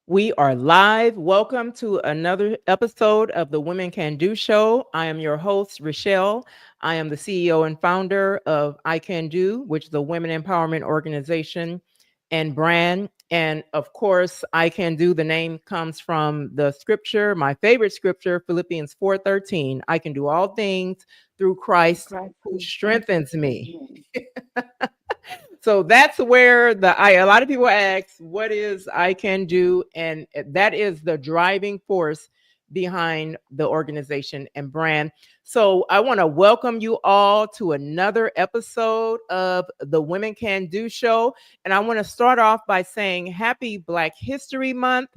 We are live. Welcome to another episode of the Women Can Do Show. I am your host, Rochelle. I am the CEO and founder of I Can Do, which is a women empowerment organization and brand. And of course, I Can Do, the name comes from the scripture, my favorite scripture, Philippians 4:13. I can do all things through Christ Christ who who strengthens strengthens me. me. So that's where a lot of people ask, what is I Can Do? And that is the driving force behind the organization and brand. So I want to welcome you all to another episode of the Women Can Do show. And I want to start off by saying happy Black History Month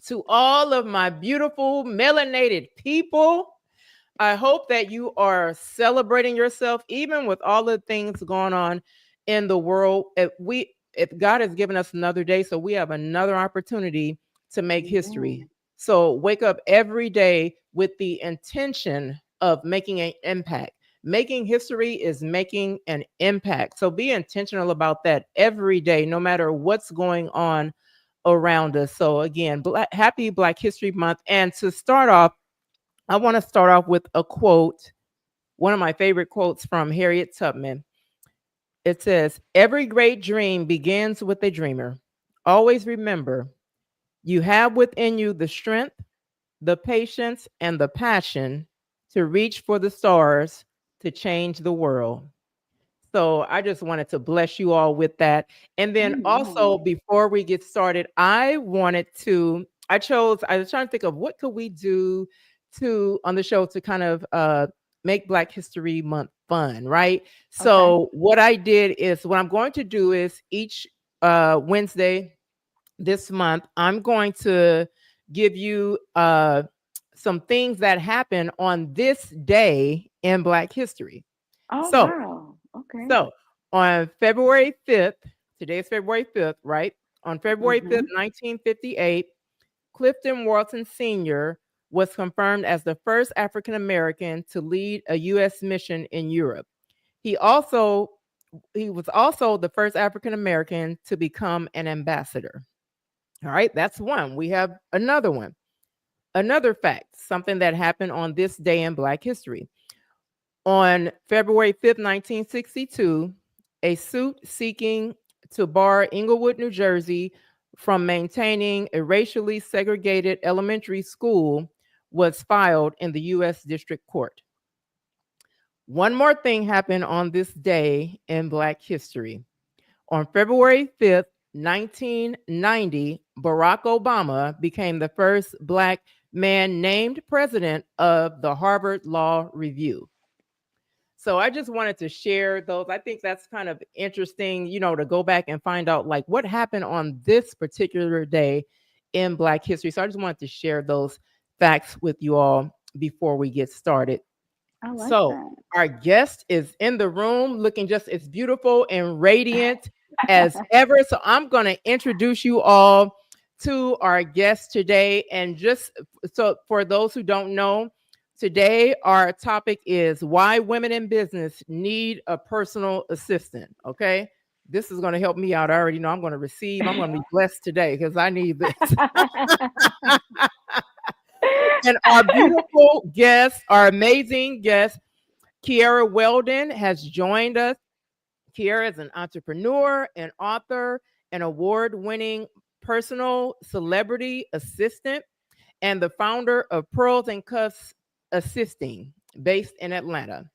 to all of my beautiful melanated people. I hope that you are celebrating yourself, even with all the things going on in the world. If God has given us another day, so we have another opportunity to make history. Amen. So wake up every day with the intention of making an impact. Making history is making an impact. So be intentional about that every day, no matter what's going on around us. So again, happy Black History Month. And to start off, I want to start off with a quote, one of my favorite quotes from Harriet Tubman. It says, "Every great dream begins with a dreamer. Always remember, you have within you the strength, the patience, and the passion to reach for the stars to change the world." So I just wanted to bless you all with that. And then also, Amen. before we get started, I was trying to think of what could we do to on the show to kind of make Black History Month fun, right? Okay. So what I'm going to do is each Wednesday this month, I'm going to give you some things that happen on this day in Black history. Oh, So wow. Okay. so on February 5th, today is February 5th, right? On February 5th, Mm-hmm. 1958, Clifton Walton Sr. was confirmed as the first African American to lead a U.S. mission in Europe. He also he was also the first African American to become an ambassador. All right, that's one. We have another one. Another fact, something that happened on this day in Black history. On February 5th, 1962, a suit seeking to bar Englewood, New Jersey from maintaining a racially segregated elementary school was filed in the U.S. District Court. One more thing happened on this day in Black history. On February 5th, 1990, Barack Obama became the first Black man named president of the Harvard Law Review. So I just wanted to share those. I think that's kind of interesting, to go back and find out like what happened on this particular day in Black history. So I just wanted to share those facts with you all before we get started. I like So that. our guest is in the room looking just as beautiful and radiant as ever. So I'm going to introduce you all to our guest today. And just so for those who don't know, today our topic is why women in business need a personal assistant. Okay. This is going to help me out. I already know I'm going to I'm going to be blessed today because I need this. And our beautiful guest, our amazing guest, Kyerra Weldon, has joined us. Kyerra is an entrepreneur, an author, an award winning personal celebrity assistant, and the founder of Pearls and Cuffs Assisting, based in Atlanta.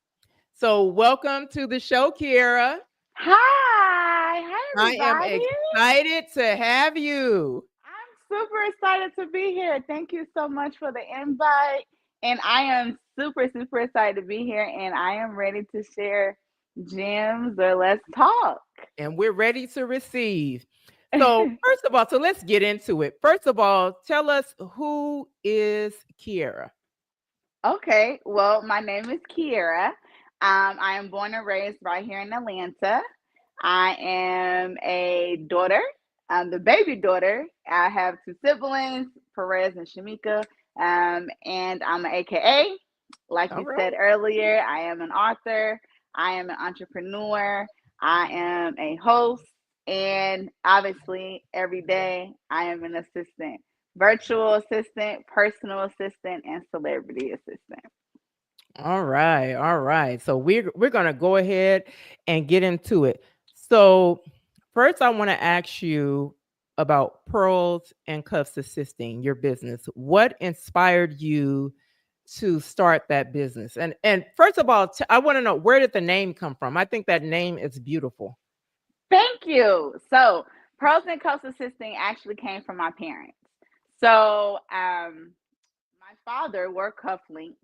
So, welcome to the show, Kyerra. Hi. Hi, I am everybody. excited to have you. I'm super excited to be here. Thank you so much for the invite. And I am super, super excited to be here. And I am ready to share gems or let's talk. And we're ready to receive. So, first of all, so let's get into it. First of all, tell us who is Kyerra. Okay. Well, my name is Kyerra. I am born and raised right here in Atlanta. I am a daughter. I'm the baby daughter. I have two siblings, Perez and Shamika. And I'm an AKA. Like All you right. said earlier, I am an author. I am an entrepreneur. I am a host. And obviously, every day I am an assistant, virtual assistant, personal assistant, and celebrity assistant. All right, all right. So we're gonna go ahead and get into it. So first, I want to ask you about Pearls and Cuffs Assisting, your business. What inspired you to start that business? And first of all, I want to know, where did the name come from? I think that name is beautiful. Thank you. So, Pearls and Cups Assisting actually came from my parents. So, my father wore cufflinks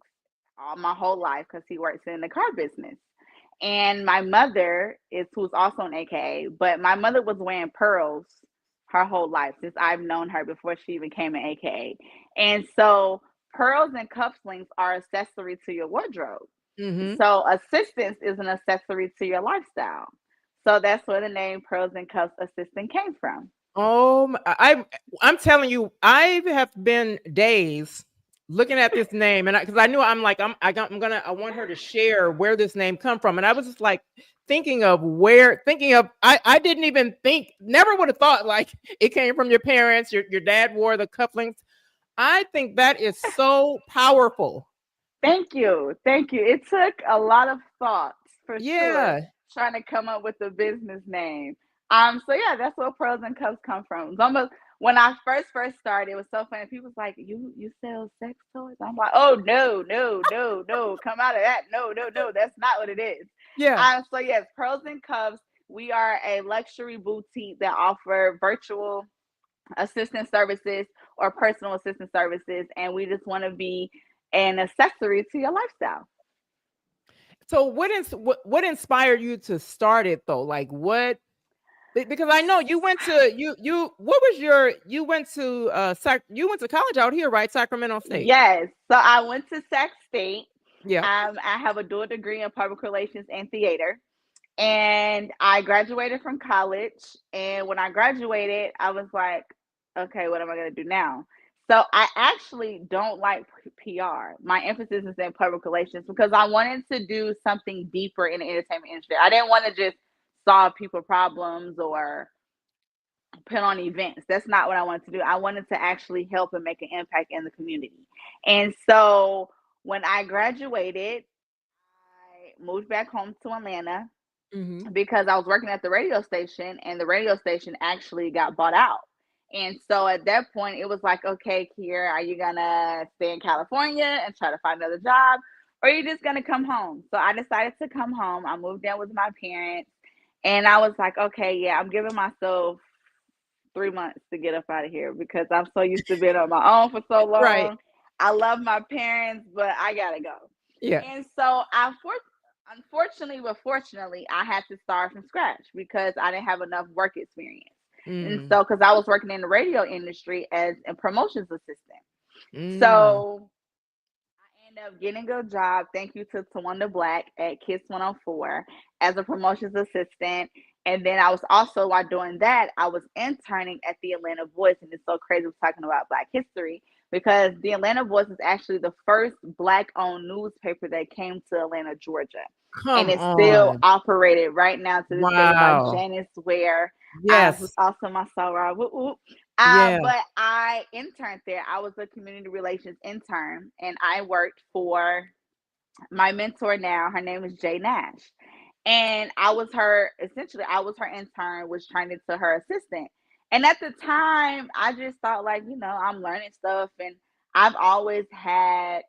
all my whole life because he works in the car business. And my mother is who's also an AKA, but my mother was wearing pearls her whole life since I've known her before she even became an AKA. And so pearls and cufflinks are accessory to your wardrobe. Mm-hmm. So assistance is an accessory to your lifestyle. So that's where the name Pearls and Cuffs Assistant came from. I'm telling you, I have been days looking at this name, and because I knew, I want her to share where this name come from, and I was just like thinking of I didn't even think, never would have thought like it came from your parents. Your dad wore the cufflinks. I think that is so powerful. Thank you. Thank you. It took a lot of thoughts for sure Yeah. trying to come up with a business name. So yeah, that's where Pearls and Cups come from. It's almost when I first started, it was so funny. People was like, You sell sex toys? I'm like, oh no, no, no, no. Come out of that. No, no, no. That's not what it is. Yeah. So yes, Pearls and Cups, we are a luxury boutique that offer virtual assistant services or personal assistant services, and we just want to be an accessory to your lifestyle. So what inspired you to start it though? Like what? Because I know you went to you what was your you went to college out here, right? Sacramento State. Yes, so I went to Sac State. Yep. I have a dual degree in public relations and theater, and I graduated from college. And when I graduated, I was like, okay, what am I going to do now? So I actually don't like PR. My emphasis is in public relations because I wanted to do something deeper in the entertainment industry. I didn't want to just solve people problems or put on events. That's not what I wanted to do. I wanted to actually help and make an impact in the community. And so when I graduated, I moved back home to Atlanta Mhm. because I was working at the radio station and the radio station actually got bought out. And so at that point, it was like, okay, Kyerra, are you gonna stay in California and try to find another job? Or are you just gonna come home? So I decided to come home. I moved in with my parents and I was like, okay, yeah, I'm giving myself 3 months to get up out of here because I'm so used to being on my own for so Right. long. I love my parents, but I gotta go. Yeah. And so unfortunately, but fortunately, I had to start from scratch because I didn't have enough work experience. And Mm. so, because I was working in the radio industry as a promotions assistant. Mm. So I ended up getting a job. Thank you to Tawanda Black at Kiss 104 as a promotions assistant. And then I was also, while doing that, I was interning at the Atlanta Voice. And it's so crazy we're talking about Black history because the Atlanta Voice is actually the first Black owned newspaper that came to Atlanta, Georgia. And Come it's still on. operated right now to this day by Wow. Janice Ware, who's Yes. also my soror. Whoop, whoop. Yeah. But I interned there. I was a community relations intern, and I worked for my mentor now. Her name is Jay Nash, and I was her intern, which turned into her assistant. And at the time, I just thought like, I'm learning stuff, and I've always had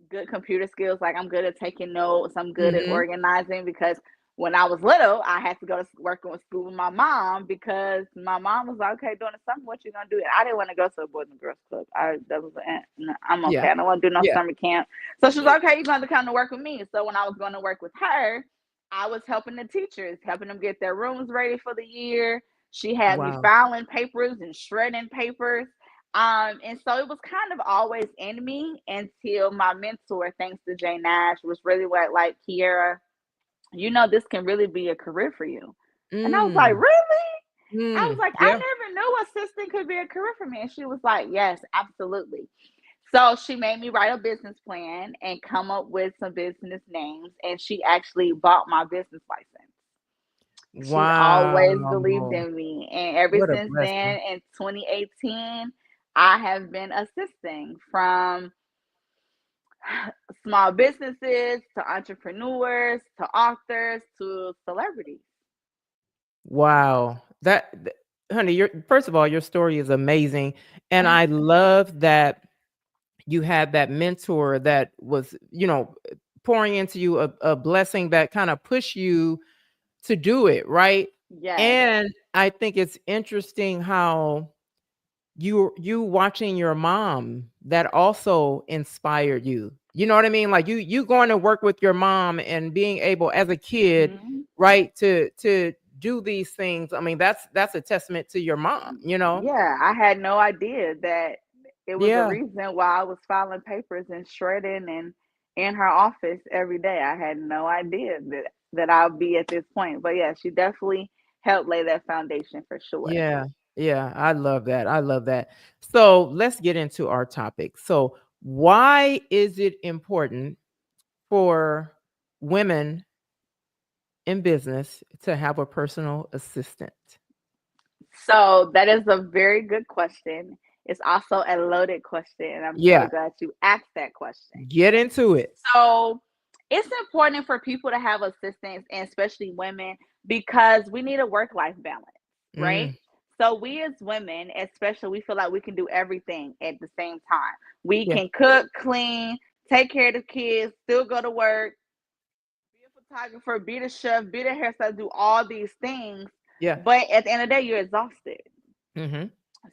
good computer skills. Like I'm good at taking notes. I'm good at Mhm. organizing because when I was little, I had to go to working with school with my mom because my mom was like, "Okay, during the summer, what you gonna do?" And I didn't want to go to a boys and girls club. No, I'm okay. Yeah. I don't want to do no Yeah. summer camp. So she was like, "Okay, you're going to come to work with me." So when I was going to work with her, I was helping the teachers, helping them get their rooms ready for the year. She had me Wow. filing papers and shredding papers. And so it was kind of always in me until my mentor, thanks to Jay Nash, was really like, Kyerra, this can really be a career for you. And I was like, Mm. really? I was Mm. like, I Yeah. never knew assistant could be a career for me. And she was like, yes, absolutely. So she made me write a business plan and come up with some business names. And she actually bought my business license. She's always believed Wow. in me. And ever What a since then, blessing. in 2018, I have been assisting from small businesses to entrepreneurs to authors to celebrities. Wow. Honey, your first of all, your story is amazing. And I love that you had that mentor that was, pouring into you a blessing that kind of push you to do it, right? Yes. And I think it's interesting how you watching your mom that also inspired you. You know what I mean? Like you going to work with your mom and being able as a kid, Hmm. right, to do these things. I mean, that's a testament to your mom. Yeah, I had no idea that it was a Yeah. reason why I was filing papers and shredding and in her office every day. I had no idea that I'll be at this point. But yeah, she definitely helped lay that foundation for sure. Yeah. Yeah. I love that. I love that. So let's get into our topic. So why is it important for women in business to have a personal assistant? So that is a very good question. It's also a loaded question, and I'm so Yeah. glad you asked that question. Get into it. So it's important for people to have assistants, and especially women, because we need a work life balance, right? Mm, So we as women, especially, we feel like we can do everything at the same time. We yeah. can cook, clean, take care of the kids, still go to work, be a photographer, be the chef, be the hairstylist, do all these things. Yeah. But at the end of the day, you're exhausted. Mhm.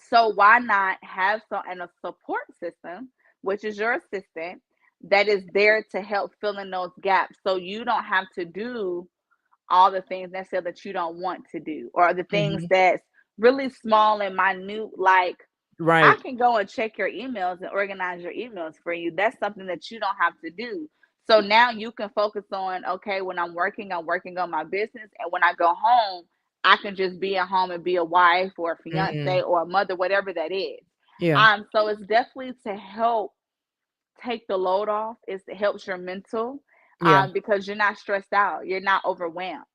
So why not have some and a support system, which is your assistant, that is there to help fill in those gaps, so you don't have to do all the things necessarily that you don't want to do, or the things Mhm. that's really small and minute, like I Right. can go and check your emails and organize your emails for you. That's something that you don't have to do. So now you can focus on, okay, when I'm working on my business. And when I go home, I can just be at home and be a wife or a fiance Mm. or a mother, whatever that is. Yeah. So it's definitely to help take the load off. It helps your mental, Yeah. because you're not stressed out. You're not overwhelmed.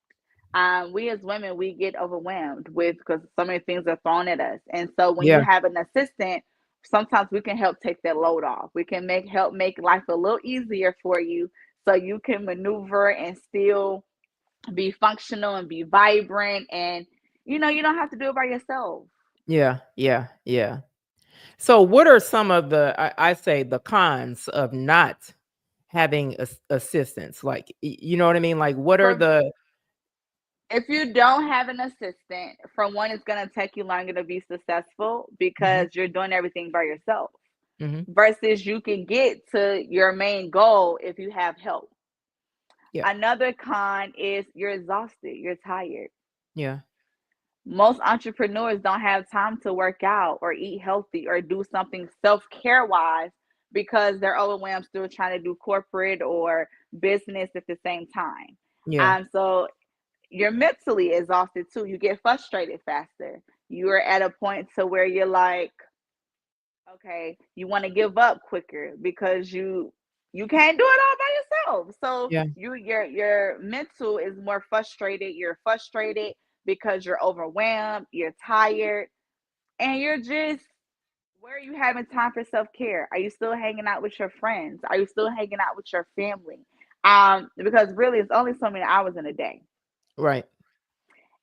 We as women, we get overwhelmed with because so many things are thrown at us. And so when you Yeah. have an assistant, sometimes we can help take that load off. We can help make life a little easier for you, so you can maneuver and still be functional and be vibrant, and you don't have to do it by yourself. Yeah. Yeah. Yeah. So what are some of I say the cons of not having assistance? Like you know what I mean? Like what are For the If you don't have an assistant, for one, it's going to take you longer to be successful Mhm. because you're doing everything by yourself, Mhm. versus you can get to your main goal if you have help. Yeah. Another con is you're exhausted, you're tired. Yeah. Most entrepreneurs don't have time to work out or eat healthy or do something self-care wise because they're overwhelmed still trying to do corporate or business at the same time. Yeah. So you're mentally exhausted too. You get frustrated faster. You're at a point to where you're like, okay, you want to give up quicker because you can't do it all by yourself. So Yeah. your mental is more frustrated. You're frustrated because you're overwhelmed, you're tired, and you're just, where are you having time for self-care? Are you still hanging out with your friends? Are you still hanging out with your family? Because really it's only so many hours in a day. Right.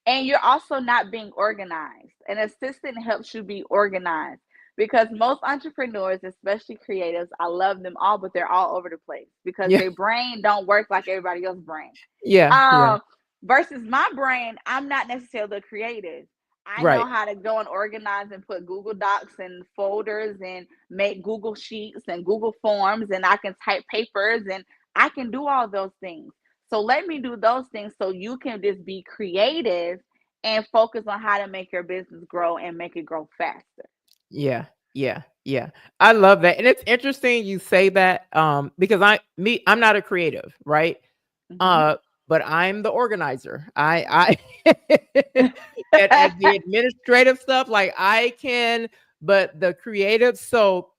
And you're also not being organized. An assistant helps you be organized, because most entrepreneurs, especially creatives, I love them all, but they're all over the place because Yeah. their brain don't work like everybody else's brain. Yeah. Yeah. Um, Versus my brain, I'm not necessarily creative. I know Right. how to go and organize and put Google Docs and folders and make Google Sheets and Google Forms, and I can type papers and I can do all those things. So let me do those things so you can just be creative and focus on how to make your business grow and make it grow faster. Yeah, yeah, yeah. I love that. And it's interesting you say that because I'm not a creative, right? Hmm. Uh but I'm the organizer. I and the administrative stuff like I can, but the creative so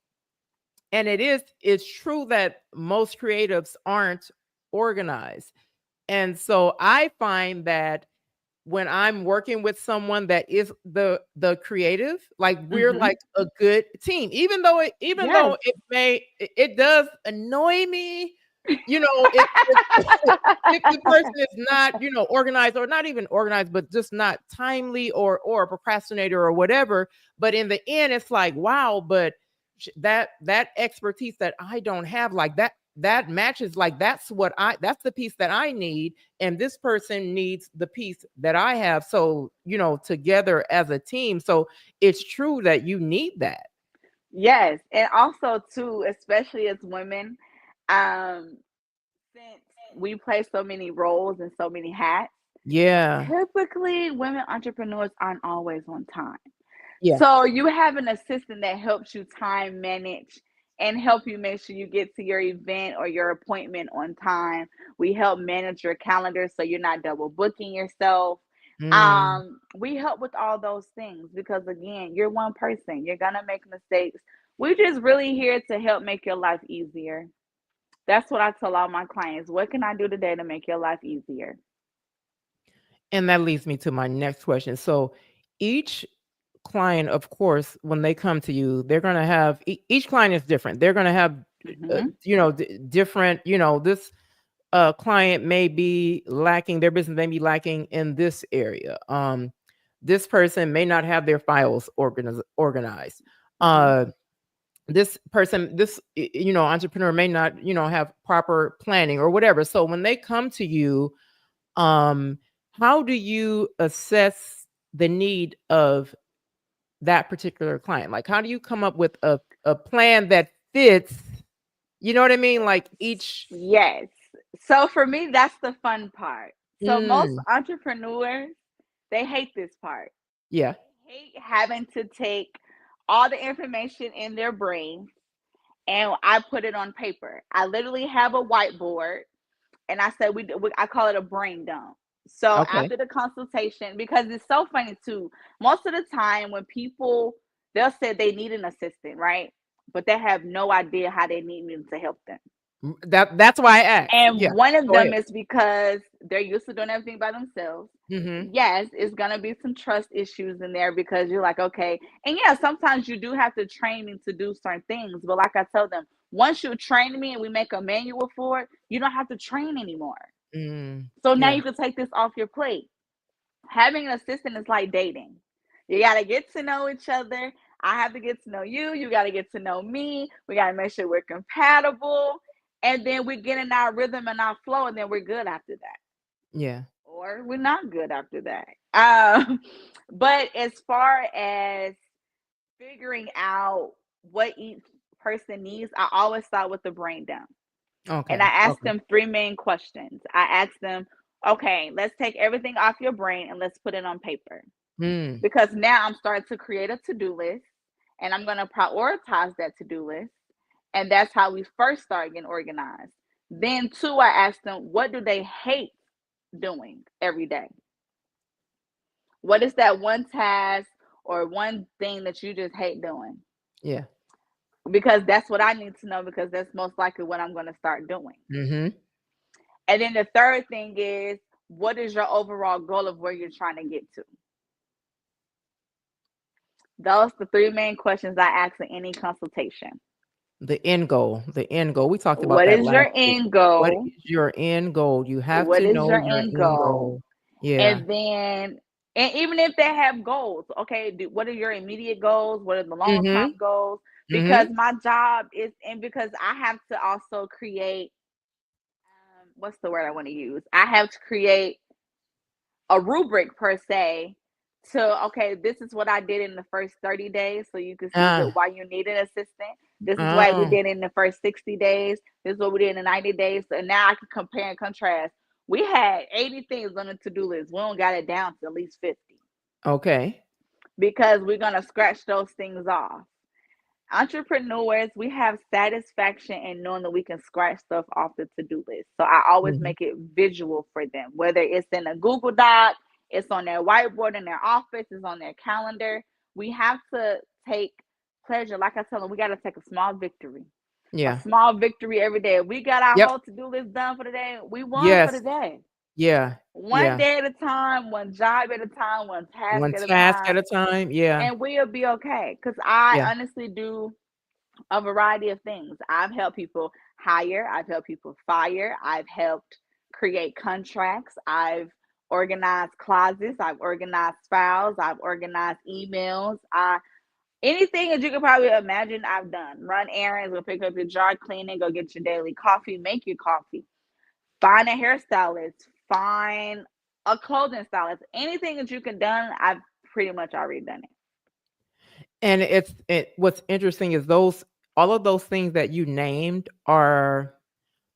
and it's true that most creatives aren't organized. And so I find that when I'm working with someone that is the creative, like we're Mhm. like a good team. Even though Yes. it does annoy me, if if the person is not, organized, or not even organized, but just not timely, or a procrastinator or whatever. But in the end, it's like, wow, but that expertise that I don't have, like that matches, like that's the piece that I need, and this person needs the piece that I have. So, together as a team. So it's true that you need that. Yes, and also too, especially as women, um, since we play so many roles and so many hats, Yeah. typically women entrepreneurs aren't always on time. Yeah. So you have an assistant that helps you time manage and help you make sure you get to your event or your appointment on time. We help manage your calendar so you're not double booking yourself. Mm. We help with all those things because again, you're one person. You're gonna make mistakes. We're just really here to help make your life easier. That's what I tell all my clients. What can I do today to make your life easier? And that leads me to my next question. So each client, of course, when they come to you, they're going to have each client is different. They're going to have Hmm. different, this client may be lacking, their business may be lacking in this area. This person may not have their files organized. Hmm. Uh this person, this entrepreneur may not, have proper planning or whatever. So when they come to you, um how do you assess the need of that particular client? Like, how do you come up with a plan that fits, you know what I mean, like each. Yes. So for me, that's the fun part. So most Mm, entrepreneurs, they hate this part. yeah. They hate having to take all the information in their brain and I put it on paper. I literally have a whiteboard and I said I call it a brain dump. So Okay. after the consultation, because it's so funny too, most of the time when people they'll say they need an assistant, right? But they have no idea how they need me to help them. That's why I asked. And Yeah, one of go them ahead. is because they're used to doing everything by themselves. Mm-hmm. Yes, it's gonna be some trust issues in there because you're like, okay. And yeah, sometimes you do have to train me to do certain things. But like I tell them, once you train me and we make a manual for it, you don't have to train anymore. Mm, So now yeah. you can take this off your plate. Having an assistant is like dating. You got to get to know each other. I have to get to know you. You got to get to know me. We got to make sure we're compatible. And then we get in our rhythm and our flow, and then we're good after that. Yeah. Or we're not good after that. Um, but as far as figuring out what each person needs, I always start with the brain dump. And I Okay. ask Okay. them three main questions. I ask them, okay, let's take everything off your brain and let's put it on paper. Mm, Because now I'm starting to create a to do list and I'm going to prioritize that to do list. And that's how we first start getting organized. Then, two, I ask them, what do they hate doing every day? What is that one task or one thing that you just hate doing? yeah. Because that's what I need to know because that's most likely what I'm going to start doing. Mm-hmm. And then the third thing is, what is your overall goal of where you're trying to get to? Those the three main questions I ask in any consultation. The end goal. The end goal. We talked about What that is last your week. end What goal? is your end goal? You have What to is know your your end end goal? goal. Yeah. And then, and even if they have goals, okay, what are your immediate goals? What are the long Mm-hmm. term goals? Because Mm-hmm. my job is, and because I have to also create, what's the word I want to use? I have to create a rubric per se to okay, this is what I did in the first 30 days, so you can see that Ah. why you need an assistant. This is why we Oh. did in the first 60 days. This is what we did in the 90 days. So now I can compare and contrast. We had 80 things on the to-do list. We don't got it down to at least 50 Okay. because we're gonna scratch those things off. Entrepreneurs, we have satisfaction in knowing that we can scratch stuff off the to-do list. So I always Mm-hmm. make it visual for them, whether it's in a Google Doc, it's on their whiteboard in their office, it's on their calendar. We have to take pleasure. Like I tell them, we got to take a small victory. A Yeah. small victory every day. If we got our Yep. whole to-do list done for the day, we won for Yes. the day. Yeah. One Yeah. day at a time, one job at a time, one task One at a task at time, a time. Yeah. and we'll be okay. Because I Yeah. honestly do a variety of things. I've helped people hire, I've helped people fire, I've helped create contracts, I've organized closets, I've organized files, I've organized emails. Anything that you could probably imagine, I've done. Run errands, go pick up your jar, cleaning, go get your daily coffee, make your coffee, find a hairstylist, find a clothing stylist. Anything that you can done, I've pretty much already done it. And what's interesting is those all of those things that you named are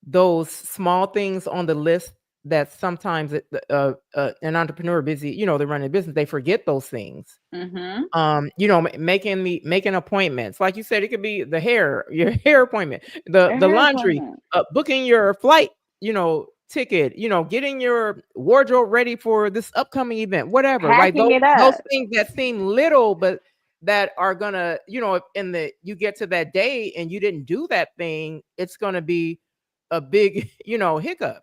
those small things on the list that sometimes an entrepreneur busy, they're running a business, they forget those things. Mm-hmm. Making appointments, like you said, it could be your hair appointment, the A the hair laundry, appointment. booking your flight, ticket, getting your wardrobe ready for this upcoming event, whatever, right? Packing it Those up. things that seem little, but that are gonna, if you get to that day and you didn't do that thing, it's gonna be a big, hiccup.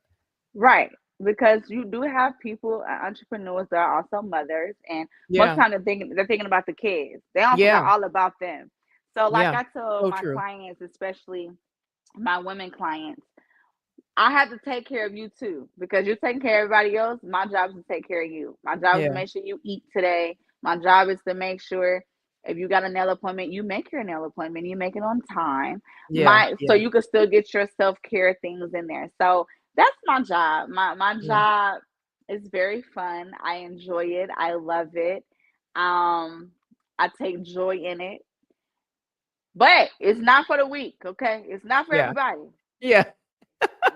Right. Because you do have people, entrepreneurs that are also mothers, and most Yeah. time they're thinking about the kids. They don't forget Yeah. all about them. So, like Yeah. I told So my true. clients, especially my women clients, I have to take care of you too because you're taking care of everybody else. My job is to take care of you. My job is to Yeah. make sure you eat today. My job is to make sure if you got a nail appointment, you make your nail appointment. You make it on time. Yeah. So Yeah. you can still get your self care things in there. So that's my job. My Yeah. job is very fun. I enjoy it. I love it. I take joy in it. But it's not for the weak, okay? It's not for Yeah. everybody. Yeah.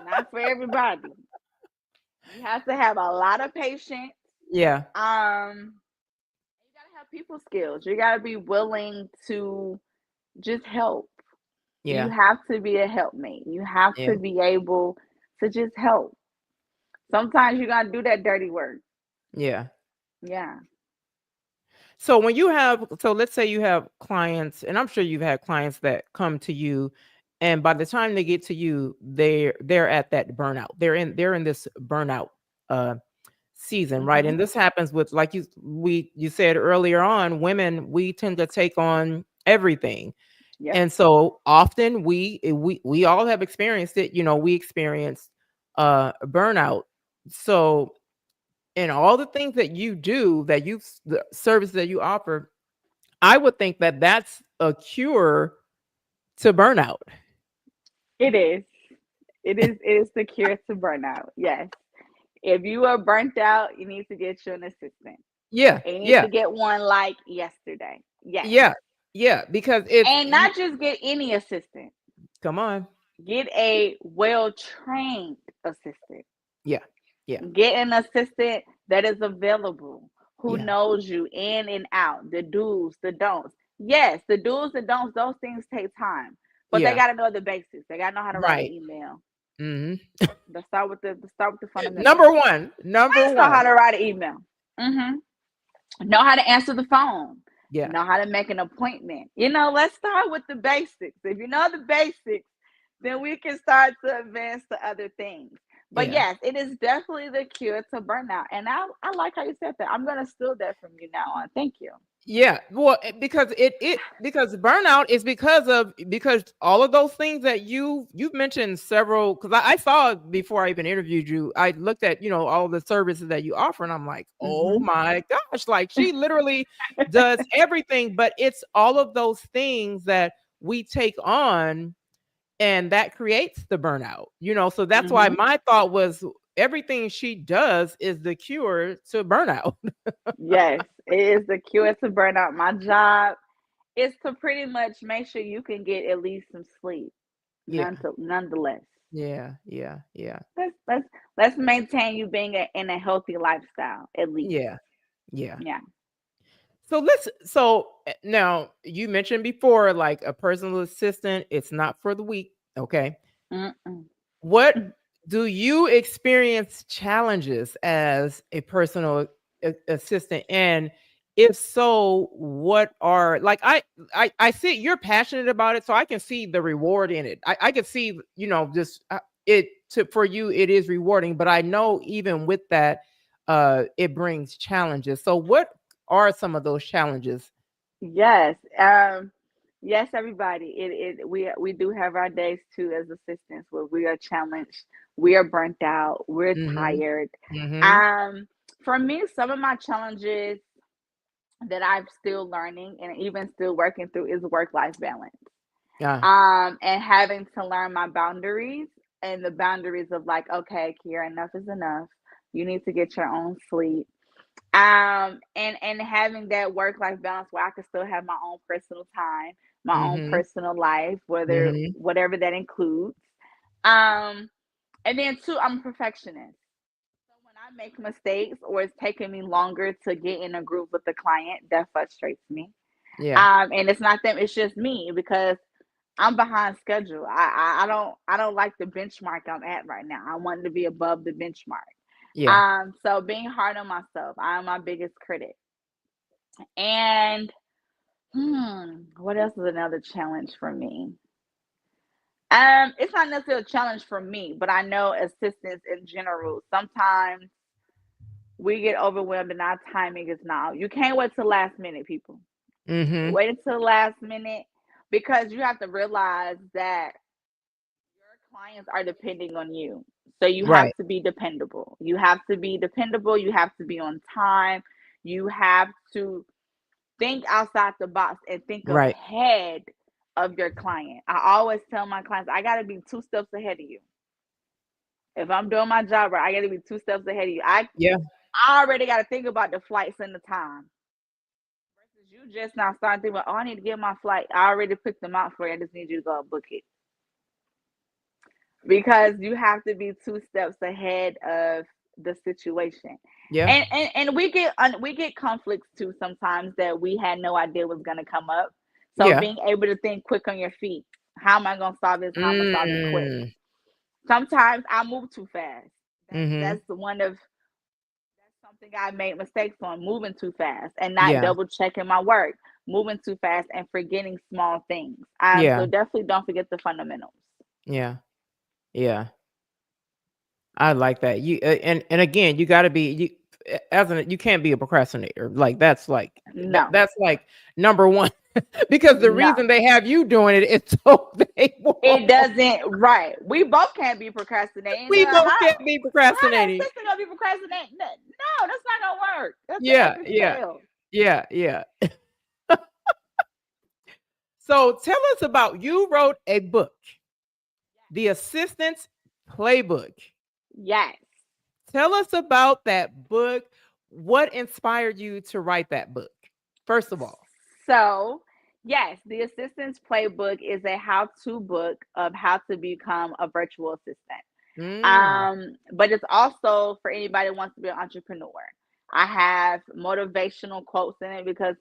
Not for everybody. You have to have a lot of patience. Yeah. You gotta have people skills. You gotta be willing to just help. You Yeah. have to be a helpmate. You have Yeah. to be able to just help. Sometimes you gotta do that dirty work. Yeah. Yeah. So let's say you have clients, and I'm sure you've had clients that come to you, and by the time they get to you, they're at that burnout. They're in this burnout uh season, right? Mhm. And this happens with, like you said earlier on, women, we tend to take on everything. Yep. And so often we all have experienced it, we experience burnout. So in all the things that you do, the service that you offer, I would think that that's a cure to burnout. It is. It is the cure to burnout. Yes. If you are burnt out, you need to get you an assistant. Yeah, And you need yeah, to get one like yesterday. Yes. yeah, yeah. Because it's And not just get any assistant. come on. Get a well trained assistant. Yeah, yeah, Get an assistant that is available, who yeah, knows you in and out, the do's, the don'ts. Yes, the do's and don'ts, those things take time, but they yeah. got to know the basics. They got to know how to write an Right. email. Hmm. Let's start with the Number fundamentals. one. Number Let's know how one. to write an email. Mm-hmm. Know how to answer the phone. Yeah, Know how to make an appointment. Let's start with the basics. If you know the basics, then we can start to advance to other things. But yeah. yes, it is definitely the cure to burnout. And I like how you said that. I'm gonna steal that from you now on. Thank you. Yeah, well, because burnout is because all of those things that you've mentioned several. Because I saw before I even interviewed you, I looked at all the services that you offer, and I'm like, oh Mm-hmm. my gosh, like she literally does everything. But it's all of those things that we take on, and that creates the burnout. So that's why Mm-hmm. my thought was everything she does is the cure to burnout. Yes, it is the cure to burnout. My job is to pretty much make sure you can get at least some sleep. Yeah, Nonetheless. yeah, yeah, yeah. Let's maintain you being in a healthy lifestyle at least. Yeah. Yeah. Yeah. Now you mentioned before, like a personal assistant, it's not for the weak. Okay. Mm-mm. What do you experience challenges as a personal assistant? And if so, what are like I see you're passionate about it, so I can see the reward in it. I can see, just it for you it is rewarding, but I know even with that, it brings challenges. So what are some of those challenges? Yes. Yes, everybody. We do have our days too as assistants where we are challenged, we are burnt out, we're Mm-hmm. tired. Mm-hmm. Um, for me, some of my challenges that I'm still learning and even still working through is work-life balance. Yeah. And having to learn my boundaries and the boundaries of like, okay, Kyerra, enough is enough. You need to get your own sleep. And having that work life balance where I can still have my own personal time, my own Mm-hmm. personal life, whether Mm-hmm. whatever that includes. Um, and then two, I'm a perfectionist. So when I make mistakes or it's taking me longer to get in a group with the client, that frustrates me. Yeah. And it's not them, it's just me because I'm behind schedule. I don't like the benchmark I'm at right now. I want to be above the benchmark. Yeah. So being hard on myself, I'm my biggest critic. And what else is another challenge for me? It's not necessarily a challenge for me, but I know assistants in general, sometimes we get overwhelmed and our timing is now. You can't wait till last minute, people. Mm-hmm. Wait until the last minute because you have to realize that your clients are depending on you. So you have Right. to be dependable. You have to be dependable. You have to be on time. You have to think outside the box and think Right. ahead of your client. I always tell my clients, I got to be two steps ahead of you. If I'm doing my job right, I got to be two steps ahead of you. Yeah. I already got to think about the flights and the time. Versus you just now starting to think about, oh, I need to get my flight. I already picked them out for you. I just need you to go book it. Because you have to be two steps ahead of the situation. Yeah. And we get conflicts too sometimes that we had no idea was going to come up. So Yeah. being able to think quick on your feet. How am I going to solve this? How am I going to solve it quick? Mm. Sometimes I move too fast. That's Mm-hmm. that's one of that's something I made mistakes on, moving too fast and not Yeah. double checking my work, moving too fast and forgetting small things. Yeah. So definitely don't forget the fundamentals. Yeah. Yeah. I like that. And again, you got to be you you can't be a procrastinator. Like that's like No, that's like number one because the no. reason they have you doing it is so they It won't. doesn't right. We both can't be procrastinating. We both can't be How that procrastinating. sister gonna be procrastinating? No, that's not gonna work. That's an Yeah, epic yeah, fail. yeah, yeah. So tell us about you wrote a book, The Assistant's Playbook. Yes. Tell us about that book. What inspired you to write that book? First of all. So, yes, the Assistant's Playbook is a how-to book of how to become a virtual assistant. Mm, But it's also for anybody who wants to be an entrepreneur. I have motivational quotes in it because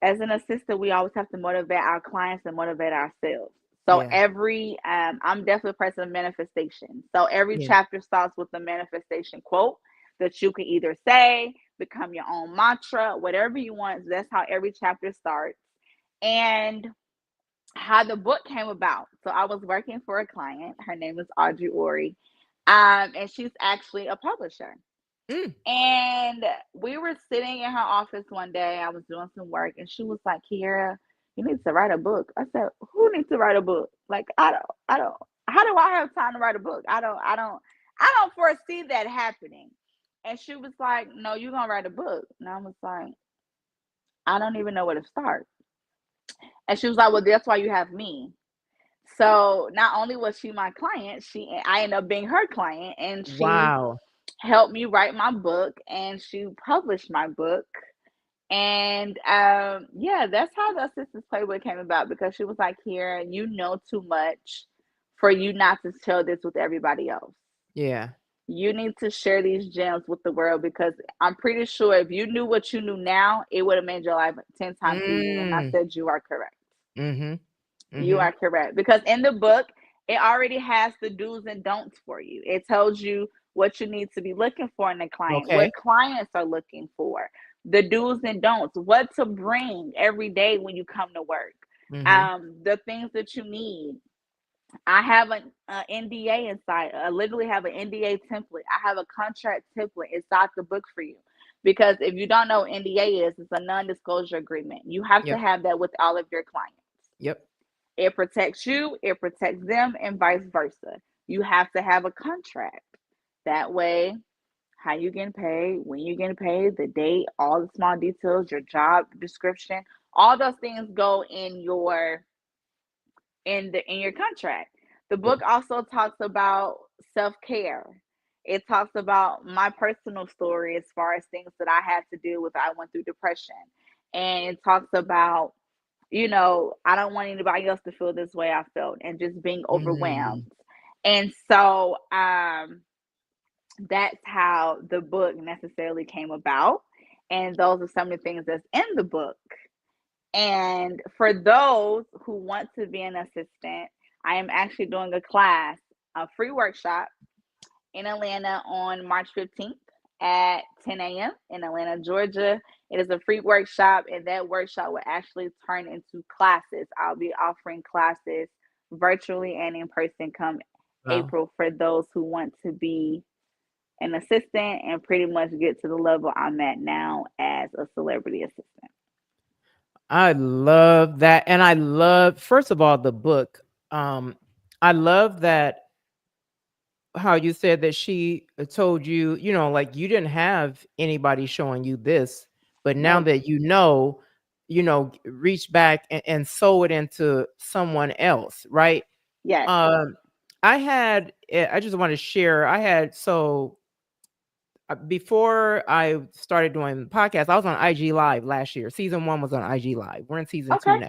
as an assistant, we always have to motivate our clients and motivate ourselves. So yeah, I'm definitely a person of manifestation. So every yeah, chapter starts with a manifestation quote that you can either say, become your own mantra, whatever you want. That's how every chapter starts. And how the book came about. So I was working for a client. Her name is Audrey Ori. And she's actually a publisher. mm, And we were sitting in her office one day. I was doing some work, and she was like, "Kyerra, you need to write a book." I said, "Who needs to write a book? Like, I don't. How do I have time to write a book? I don't foresee that happening." And she was like, "No, you're gonna write a book." And I was like, "I don't even know where to start." And she was like, "Well, that's why you have me." So not only was she my client, I ended up being her client, and she wow. helped me write my book, and she published my book. And yeah, that's how the Assistants Playbook came about because she was like, "Here, you know too much for you not to share this with everybody else. Yeah. You need to share these gems with the world because I'm pretty sure if you knew what you knew now, it would have made your life 10 times easier." And I Mm, said, "You are correct. mhm, You mhm. are correct." Because in the book, it already has the do's and don'ts for you. It tells you what you need to be looking for in a client, Okay. what clients are looking for, the do's and don'ts, what to bring every day when you come to work, Mhm. the things that you need. I have an NDA inside. I literally have an NDA template. I have a contract template inside the book for you. Because if you don't know what NDA is, it's a non-disclosure agreement. You have to Yep. have that with all of your clients. Yep. It protects you, it protects them, and vice versa. You have to have a contract. That way, how you getting paid, when you getting paid, the date, all the small details, your job description, all those things go in your contract. The Yep. book also talks about self-care. It talks about my personal story as far as things that I had to deal with. I went through depression. And it talks about, I don't want anybody else to feel this way I felt and just being overwhelmed. Mm. And so that's how the book necessarily came about. And those are some of the things that's in the book. And for those who want to be an assistant, I am actually doing a class, a free workshop in Atlanta on March 15th at 10 a.m. in Atlanta, Georgia. It is a free workshop, and that workshop will actually turn into classes. I'll be offering classes virtually and in person come Wow. April for those who want to be an assistant and pretty much get to the level I'm at now as a celebrity assistant. I love that. And I love, first of all, the book. Um, I love that how you said that she told you, like you didn't have anybody showing you this, but now Nope. that reach back and sew it into someone else, right? Yes. Um, I just want to share, before I started doing podcasts, I was on IG Live last year. Season 1 was on IG Live. We're in season 2 Okay. now.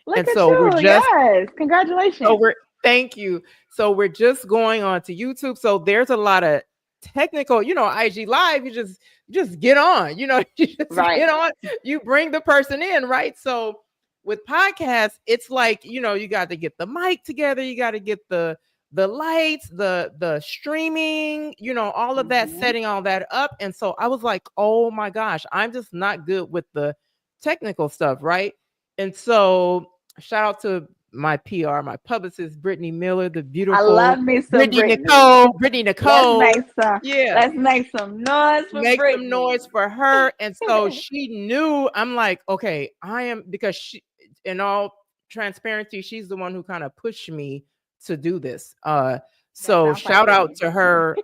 Look And at so we're you. just Yes. so Congratulations. we're thank you. So we're just going on to YouTube. So there's a lot of technical, IG Live, you just get on, you just Right. get on, you bring the person in, right? So with podcasts, it's like, you got to get the mic together, you got to get the lights, the streaming, all of that, Mm-hmm. setting all that up. And so I was like, oh my gosh, I'm just not good with the technical stuff, right? And so shout out to my PR, my publicist, Brittany Miller, the I beautiful love me some Brittany Brittany. Nicole, Brittany Let's Nicole. make some. Yeah, Let's make some noise for make some Brittany. noise for her. And so she knew, I'm like, okay, I am, because she, in all transparency, she's the one who kind of pushed me to do this. That So sounds like shout out Brittany. to her,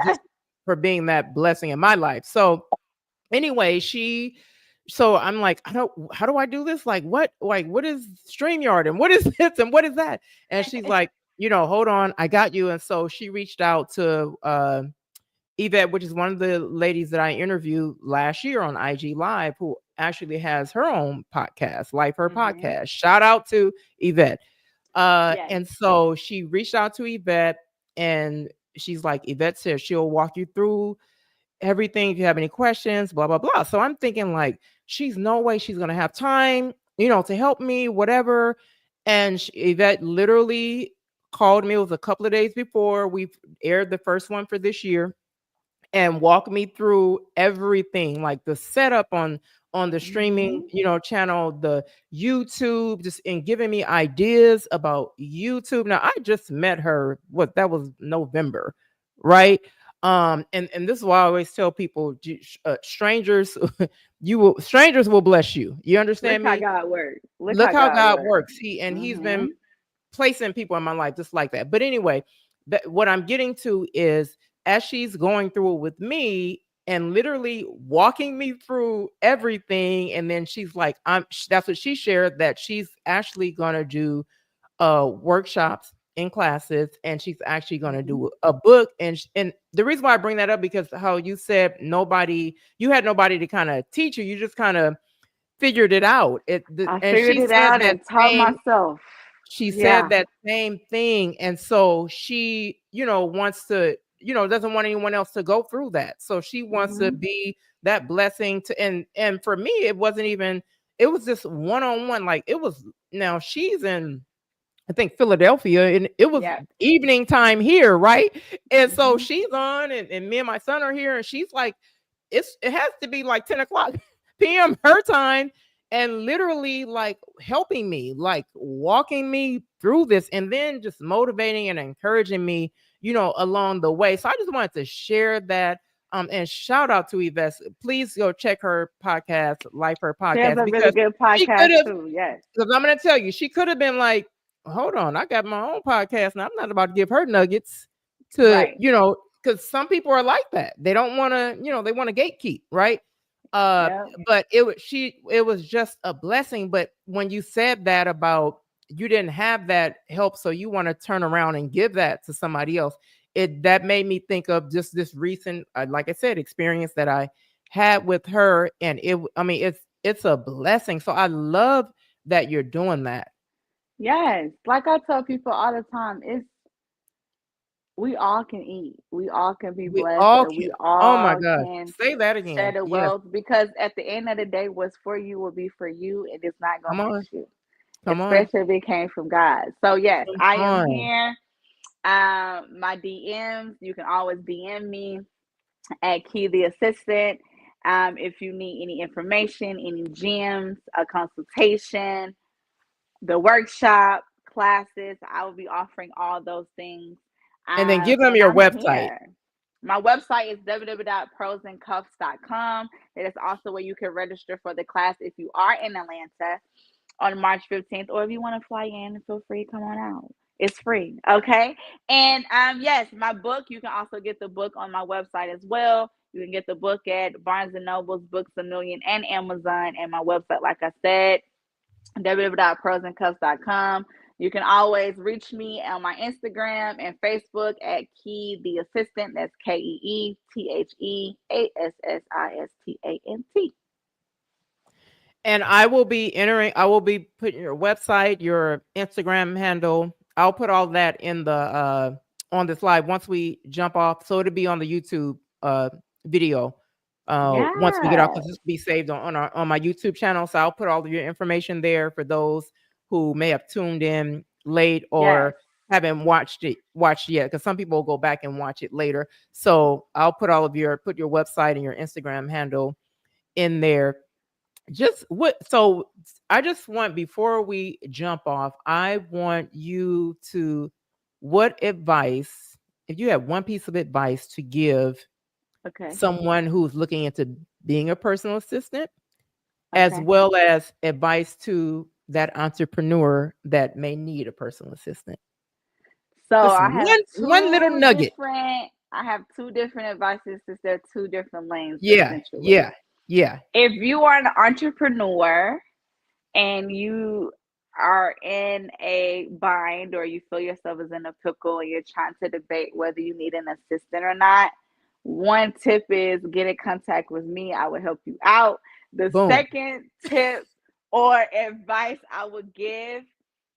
just for being that blessing in my life. So anyway, so I'm like, how do I do this? What is StreamYard and what is this and what is that? And she's like, hold on, I got you. And so she reached out to Yvette, which is one of the ladies that I interviewed last year on IG Live, who actually has her own podcast, Life Her Mm-hmm. Podcast. Shout out to Yvette. Yes. And so she reached out to Yvette, and she's like, Yvette says she'll walk you through everything if you have any questions, blah, blah, blah. So I'm thinking, like, she's no way she's going to have time, to help me, whatever. And Yvette literally called me. It was a couple of days before we aired the first one for this year, and walk me through everything, like the setup on the streaming, Mm-hmm. channel, the YouTube, just and giving me ideas about YouTube. Now I just met her, that was November, right? And this is why I always tell people, strangers, strangers will bless you. You Look understand how me? God works. Look Look how how God God works. works. He's Mm-hmm. been placing people in my life just like that. But anyway, what I'm getting to is, as she's going through it with me and literally walking me through everything, and then she's like, that's what she shared, that she's actually gonna do workshops in classes, and she's actually going to Mm-hmm. do a book. And the reason why I bring that up, because how you said you had nobody to kind of teach you, you just kind of figured it out. I And figured it out and taught myself. she said Yeah. that same thing. And so she, wants to, doesn't want anyone else to go through that. So she wants to Mm-hmm. be that blessing to, and for me, it wasn't even, it was just one-on-one. Like it was, now she's in, I think, Philadelphia, and it was Yeah. evening time here, right? And so Mm-hmm. she's on, and me and my son are here, and she's like, it has to be like 10 o'clock p.m. her time. and literally like helping me, like walking me through this, and then just motivating and encouraging me, along the way. So I just wanted to share that. And shout out to Yvette. Please go check her podcast, Life Her She has Podcast, a really because good she could podcast have, too. Yes. because I'm going to tell you, she could have been like, hold on, I got my own podcast now. I'm not about to give her nuggets to, Right. because some people are like that. They don't want to, they want to gatekeep, right? Yep. But it was just a blessing. But when you said that about you didn't have that help, so you want to turn around and give that to somebody else, that made me think of just this recent, like I said, experience that I had with her, and it's a blessing. So I love that you're doing that. Yes. Like I tell people all the time, we all can eat. We all can be We blessed, all and can. we Oh my all God, can say that share again. the Yes, wealth, because at the end of the day, what's for you will be for you, and it's not come gonna miss on, you, come on, especially if it came from God. So yes, come I am on. here. My DMs, you can always DM me at Key the Assistant. If you need any information, any gems, a consultation, the workshop, classes, I will be offering all those things. And then give them And your I'm website. here. My website is www.prosandcuffs.com. That is also where you can register for the class if you are in Atlanta on March 15th, or if you want to fly in, feel free to come on out. It's free, okay? And yes, my book, you can also get the book on my website as well. You can get the book at Barnes and Noble's, Books a Million, and Amazon. And my website, like I said, www.prosandcuffs.com. You can always reach me on my Instagram and Facebook at Key the Assistant. That's KeeTheAssistant. And I will be putting your website, your Instagram handle. I'll put all that in the on this live once we jump off. So it'll be on the YouTube video once we get off, Yeah. because this will be saved on my YouTube channel. So I'll put all of your information there for those who may have tuned in late Yes. or haven't watched yet, because some people will go back and watch it later. So I'll put your website and your Instagram handle in there. Just what so I just want, before we jump off, I want you to, what advice, if you have one piece of advice to give Okay. someone who's looking into being a personal assistant, as Okay. well as advice to that entrepreneur that may need a personal assistant. So Just I have one little nugget. two different advices, since they're two different lanes Yeah, essentially. yeah, yeah. If you are an entrepreneur and you are in a bind, or you feel yourself as in a pickle and you're trying to debate whether you need an assistant or not, one tip is get in contact with me. I will help you out. The Boom. second tip or advice I would give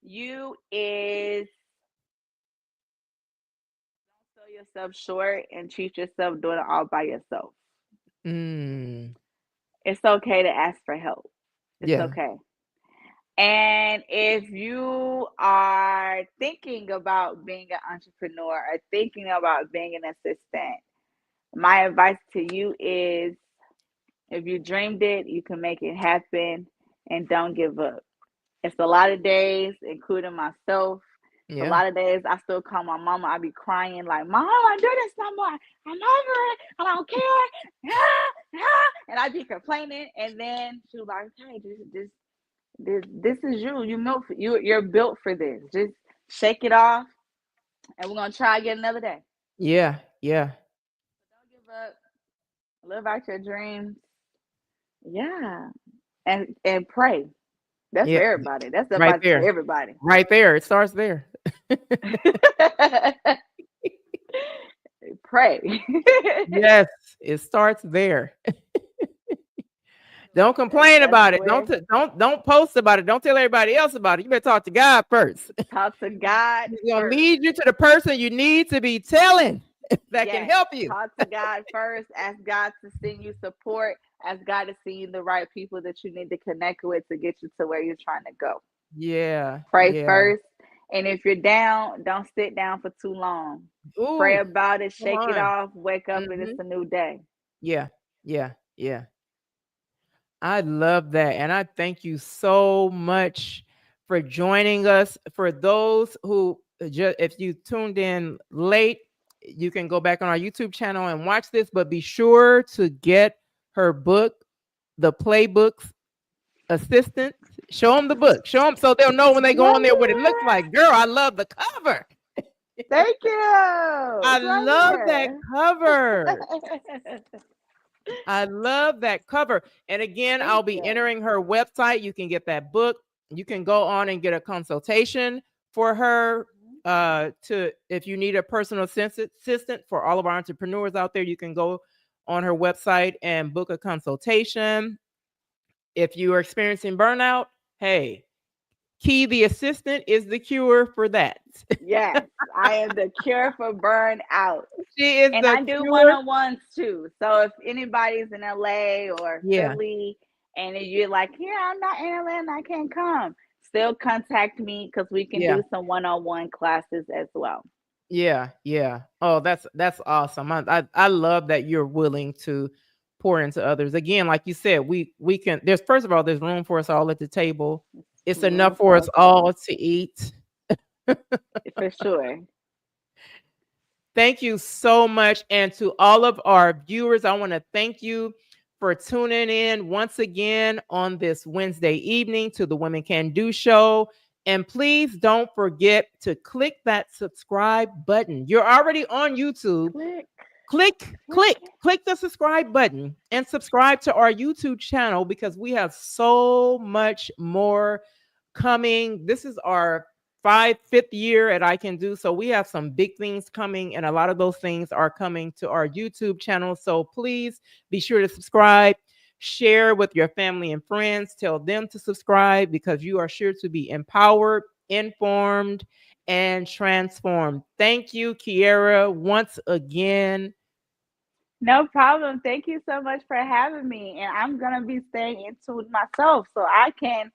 you is don't sell yourself short and treat yourself doing it all by yourself. Mm, It's okay to ask for help. It's yeah. okay. And if you are thinking about being an entrepreneur or thinking about being an assistant, my advice to you is, if you dreamed it, you can make it happen, and don't give up. It's a lot of days, including myself. It's a Yeah. lot of days I still call my mama. I be crying like, Mom, I do this no more. I'm over it. I don't care. And I be complaining. And then she was like, hey, this is you. You're built for this. Just shake it off, and we're gonna try again another day. Yeah. Yeah. Don't give up. Live out your dreams. Yeah, and pray. That's for Yeah. everybody. That's Right advice for there. everybody. Right there. It starts there. Pray. Yes, it starts there. Don't complain That's about it. where Don't post about it. Don't tell everybody else about it. You better talk to God first. talk to God He's gonna first. lead you to the person you need to be telling that can Yes, help you. talk to God first. Ask God to send you support. Ask God to send you the right people that you need to connect with to get you to where you're trying to go. Yeah, Pray yeah. first. And if you're down, don't sit down for too long. Pray Ooh, about it, come shake it on. off, wake up, and it's Hmm. a new day. Yeah, yeah, yeah. I love that. And I thank you so much for joining us. For those who just, if you tuned in late, you can go back on our YouTube channel and watch this, but be sure to get her book, The Playbooks Assistant. Show them the book. Show them so they'll know when they go on there what it looks Right like. Girl, I love the cover. here. Thank you. I It's love that right cover. here. I love that cover. And again, Thank I'll be you. entering her website. You can get that book. You can go on and get a consultation for her. To if you need a personal assistant for all of our entrepreneurs out there, you can go on her website and book a consultation. If you are experiencing burnout, hey, Key the assistant is the cure for that. Yes, I am the cure for burnout. She is And the I do cure. one-on-ones too. So if anybody's in LA or Yeah, Philly and if you're like, yeah, I'm not in LA and I can't come, still contact me because we can yeah. do some one-on-one classes as well. Yeah, yeah. Oh, that's awesome. I love that you're willing to pour into others. Again, like you said, we can there's first of all, there's room for us all at the table. It's enough Room for for us us all, all to eat. for sure. Thank you so much. And to all of our viewers, I want to thank you for tuning in once again on this Wednesday evening to the Women Can Do show. And please don't forget to click that subscribe button. You're already on YouTube. Click, Click, click. click the subscribe button and subscribe to our YouTube channel because we have so much more coming. This is our fifth year at I Can Do. So we have some big things coming, and a lot of those things are coming to our YouTube channel. So please be sure to subscribe, share with your family and friends, tell them to subscribe because you are sure to be empowered, informed, and transformed. Thank you, Kyerra, once again. No problem. Thank you so much for having me. And I'm gonna be staying in tune myself so I can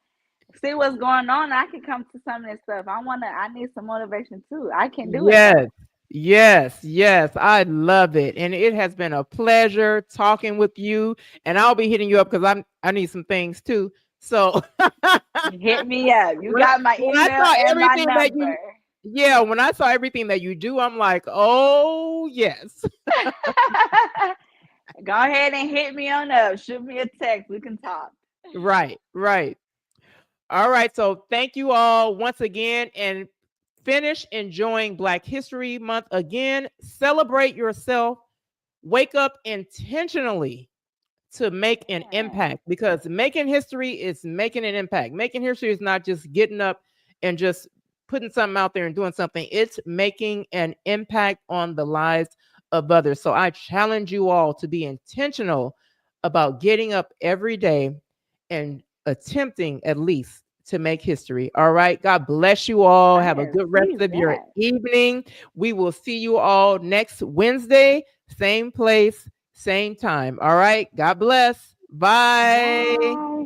see what's going on. I can come to some of this stuff. I need some motivation too. I can do it Yes, though. yes, yes. I love it. And it has been a pleasure talking with you. And I'll be hitting you up because I need some things too. So Hit me up. You when I, got my when I email saw and my everything that number. you yeah, when I saw everything that you do, I'm like, oh yes. Go ahead and hit me on up. Shoot me a text. We can talk. Right, right. All right. So thank you all once again and finish enjoying Black History Month again. Celebrate yourself. Wake up intentionally to make an Yeah. impact because making history is making an impact. Making history is not just getting up and just putting something out there and doing something. It's making an impact on the lives of others. So I challenge you all to be intentional about getting up every day and attempting at least to make history. All right. God bless you all. I Have a good rest received of your that. evening. We will see you all next Wednesday, same place, same time. All right. God bless. Bye. Bye.